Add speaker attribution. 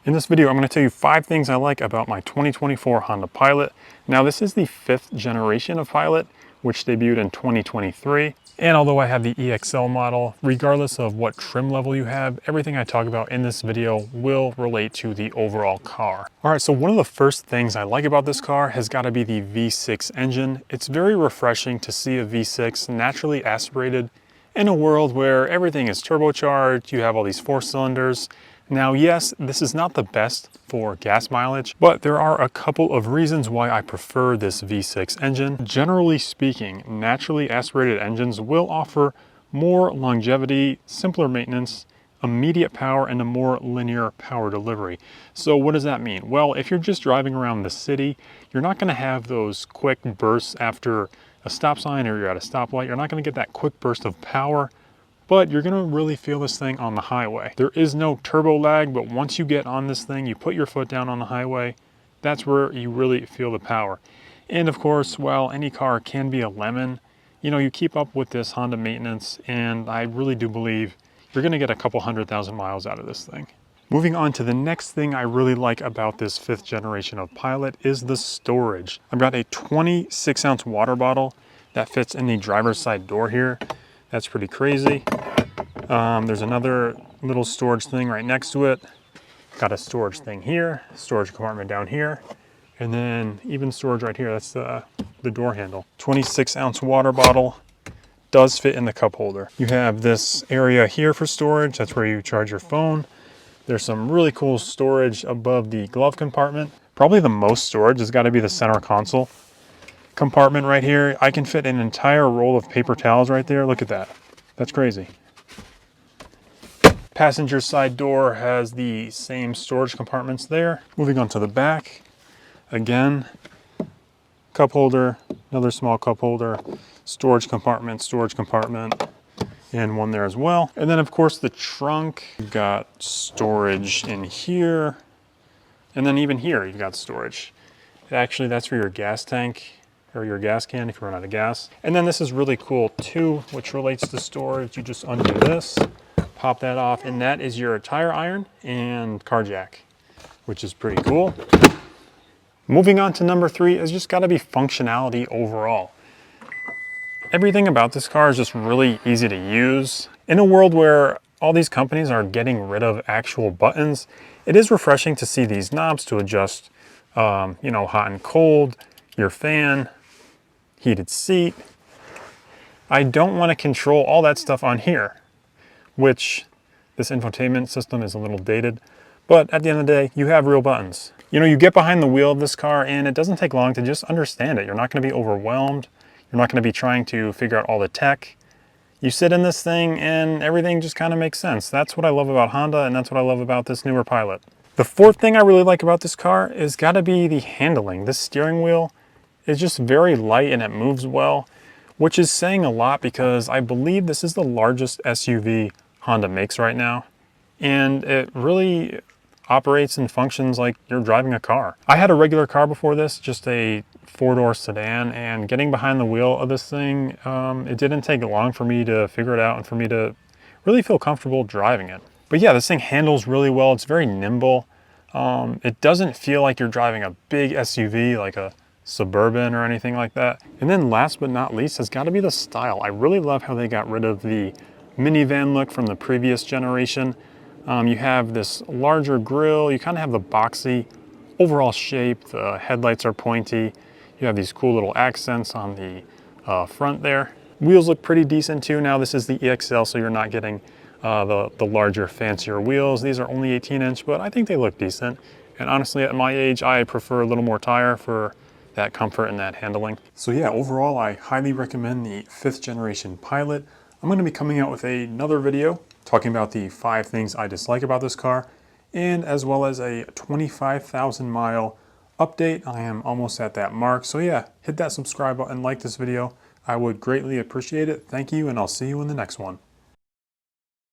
Speaker 1: In this video, I'm going to tell you 5 things I like about my 2024 Honda Pilot. Now, this is the 5th generation of Pilot, which debuted in 2023. And although I have the EXL model, regardless of what trim level you have, everything I talk about in this video will relate to the overall car. All right, so one of the first things I like about this car has got to be the V6 engine. It's very refreshing to see a V6 naturally aspirated in a world where everything is turbocharged, you have all these 4 cylinders. Now, yes, this is not the best for gas mileage, but there are a couple of reasons why I prefer this V6 engine. Generally speaking, naturally aspirated engines will offer more longevity, simpler maintenance, immediate power, and a more linear power delivery. So what does that mean? Well, if you're just driving around the city, you're not going to have those quick bursts after a stop sign or you're at a stoplight. You're not going to get that quick burst of power, but you're gonna really feel this thing on the highway. There is no turbo lag, but once you get on this thing, you put your foot down on the highway, that's where you really feel the power. And of course, while any car can be a lemon, you know, you keep up with this Honda maintenance, and I really do believe you're gonna get a couple 100,000 miles out of this thing. Moving on to the next thing I really like about this 5th generation of Pilot is the storage. I've got a 26-ounce water bottle that fits in the driver's side door here. That's pretty crazy. There's another little storage thing right next to it. Got a storage thing here, storage compartment down here, and then even storage right here. That's the door handle. 26-ounce water bottle does fit in the cup holder. You have this area here for storage. That's where you charge your phone. There's some really cool storage above the glove compartment. Probably the most storage has got to be the center console compartment right here. I can fit an entire roll of paper towels right there. Look at that. That's crazy. Passenger side door has the same storage compartments there. Moving on to the back. Again, cup holder, another small cup holder, storage compartment, and one there as well. And then of course the trunk. You've got storage in here. And then even here you've got storage. Actually, that's for your gas tank or your gas can if you run out of gas. And then this is really cool too, which relates to storage. You just undo this, pop that off, and that is your tire iron and car jack, which is pretty cool. Moving on to number 3 is just gotta be functionality overall. Everything about this car is just really easy to use. In a world where all these companies are getting rid of actual buttons, it is refreshing to see these knobs to adjust, you know, hot and cold, your fan, heated seat. I don't want to control all that stuff on here, which this infotainment system is a little dated, but at the end of the day, you have real buttons. You know, you get behind the wheel of this car and it doesn't take long to just understand it. You're not going to be overwhelmed. You're not going to be trying to figure out all the tech. You sit in this thing and everything just kind of makes sense. That's what I love about Honda, and that's what I love about this newer Pilot. The 4th thing I really like about this car is got to be the handling. This steering wheel is just very light and it moves well, which is saying a lot because I believe this is the largest SUV Honda makes right now. And it really operates and functions like you're driving a car. I had a regular car before this, just a 4-door sedan, and getting behind the wheel of this thing, it didn't take long for me to figure it out and for me to really feel comfortable driving it. But yeah, this thing handles really well. It's very nimble. It doesn't feel like you're driving a big SUV like a Suburban or anything like that. And then last but not least has got to be the style. I really love how they got rid of the minivan look from the previous generation. You have this larger grille, you kind of have the boxy overall shape, the headlights are pointy, you have these cool little accents on the front there. Wheels look pretty decent too. Now this is the EXL, so you're not getting the larger, fancier wheels. These are only 18-inch, but I think they look decent. And honestly, at my age, I prefer a little more tire for that comfort and that handling. So yeah, overall, I highly recommend the 5th generation Pilot. I'm going to be coming out with another video talking about the 5 things I dislike about this car, and as well as a 25,000 mile update. I am almost at that mark. So yeah, hit that subscribe button, like this video. I would greatly appreciate it. Thank you, and I'll see you in the next one.